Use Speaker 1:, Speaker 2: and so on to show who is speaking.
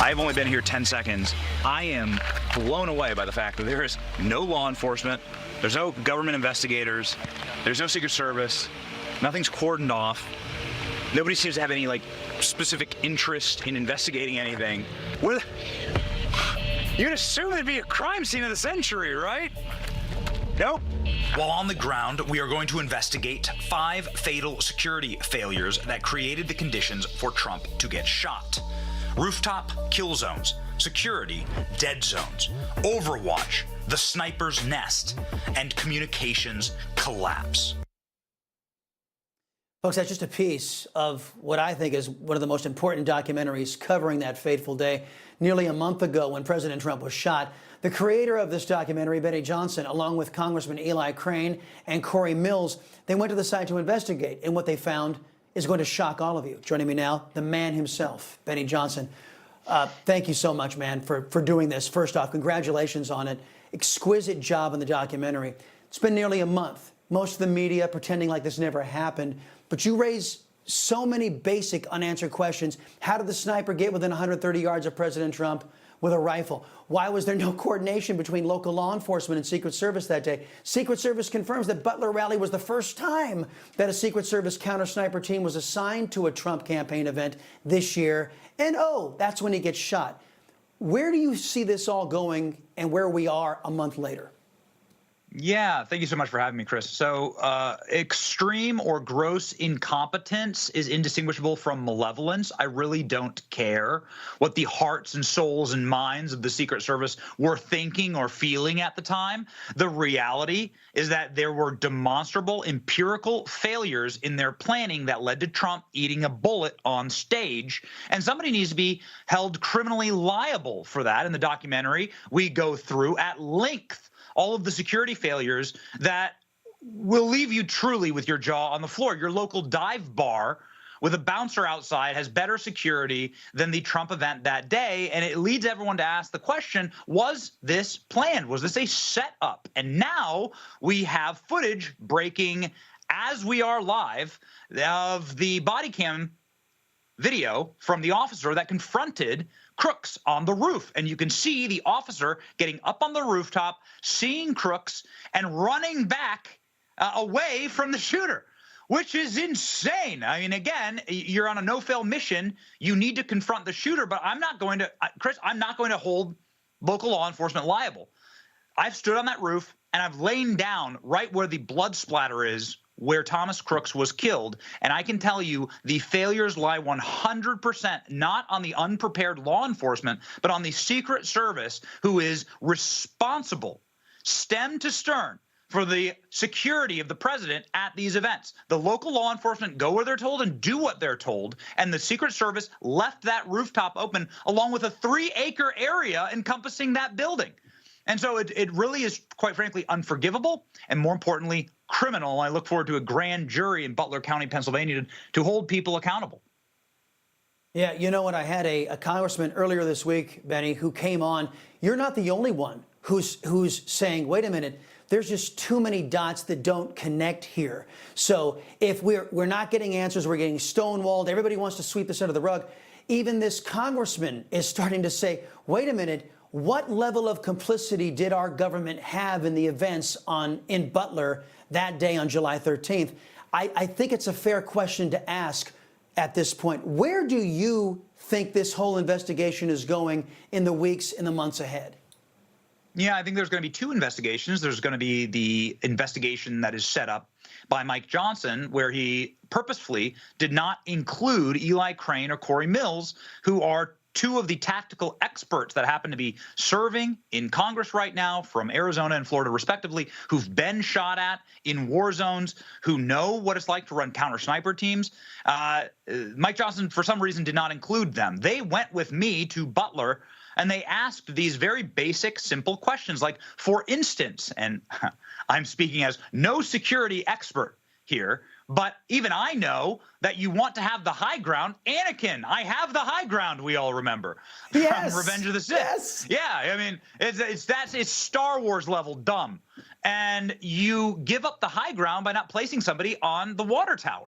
Speaker 1: I've only been here 10 seconds. I am blown away by the fact that there is no law enforcement, there's no government investigators, there's no Secret Service, nothing's cordoned off. Nobody seems to have any specific interest in investigating anything. You'd assume it'd be a crime scene of the century, right? Nope.
Speaker 2: While on the ground, we are going to investigate 5 fatal security failures that created the conditions for Trump to get shot. Rooftop kill zones, security dead zones, Overwatch, the sniper's nest, and communications collapse.
Speaker 3: Folks, that's just a piece of what I think is one of the most important documentaries covering that fateful day. Nearly a month ago when President Trump was shot, the creator of this documentary, Benny Johnson, along with Congressman Eli Crane and Corey Mills, they went to the site to investigate, and what they found is going to shock all of you. Joining me now, the man himself, Benny Johnson. Thank you so much, man, for doing this. First off, congratulations on it. Exquisite job in the documentary. It's been nearly a month. Most of the media pretending like this never happened, but you raise so many basic unanswered questions. How did the sniper get within 130 yards of President Trump with a rifle? Why was there no coordination between local law enforcement and Secret Service that day? Secret Service confirms that Butler Rally was the first time that a Secret Service counter-sniper team was assigned to a Trump campaign event this year. And oh, that's when he gets shot. Where do you see this all going and where we are a month later?
Speaker 4: Yeah, thank you so much for having me, Chris. So extreme or gross incompetence is indistinguishable from malevolence. I really don't care what the hearts and souls and minds of the Secret Service were thinking or feeling at the time. The reality is that there were demonstrable empirical failures in their planning that led to Trump eating a bullet on stage. And somebody needs to be held criminally liable for that. In the documentary, we go through at length all of the security failures that will leave you truly with your jaw on the floor. Your local dive bar with a bouncer outside has better security than the Trump event that day. And it leads everyone to ask the question, was this planned? Was this a setup? And now we have footage breaking as we are live of the body cam video from the officer that confronted Crooks on the roof. And you can see the officer getting up on the rooftop, seeing Crooks, and running back away from the shooter, which is insane. I mean, again, you're on a no-fail mission. You need to confront the shooter, but I'm not going to, Chris, I'm not going to hold local law enforcement liable. I've stood on that roof, and I've lain down right where the blood splatter is where Thomas Crooks was killed. And I can tell you the failures lie 100% not on the unprepared law enforcement, but on the Secret Service, who is responsible, stem to stern, for the security of the president at these events. The local law enforcement go where they're told and do what they're told. And the Secret Service left that rooftop open along with a 3-acre area encompassing that building. And so it really is, quite frankly, unforgivable and, more importantly, criminal. I look forward to a grand jury in Butler County, Pennsylvania, to hold people accountable.
Speaker 3: Yeah, you know what? I had a congressman earlier this week, Benny, who came on. You're not the only one who's saying, wait a minute, there's just too many dots that don't connect here. So if we're not getting answers, we're getting stonewalled, everybody wants to sweep this under the rug. Even this congressman is starting to say, wait a minute, what level of complicity did our government have in the events in Butler that day on July 13th? I think it's a fair question to ask at this point. Where do you think this whole investigation is going in the weeks, in the months ahead?
Speaker 4: Yeah, I think there's going to be 2 investigations. There's going to be the investigation that is set up by Mike Johnson, where he purposefully did not include Eli Crane or Corey Mills, who are 2 of the tactical experts that happen to be serving in Congress right now from Arizona and Florida, respectively, who've been shot at in war zones, who know what it's like to run counter-sniper teams. Mike Johnson, for some reason, did not include them. They went with me to Butler, and they asked these very basic, simple questions like, for instance, and I'm speaking as no security expert here, but even I know that you want to have the high ground. Anakin, I have the high ground, we all remember.
Speaker 3: Yes.
Speaker 4: From Revenge of the Sith.
Speaker 3: Yes.
Speaker 4: Yeah, I mean, it's Star Wars level dumb. And you give up the high ground by not placing somebody on the water tower.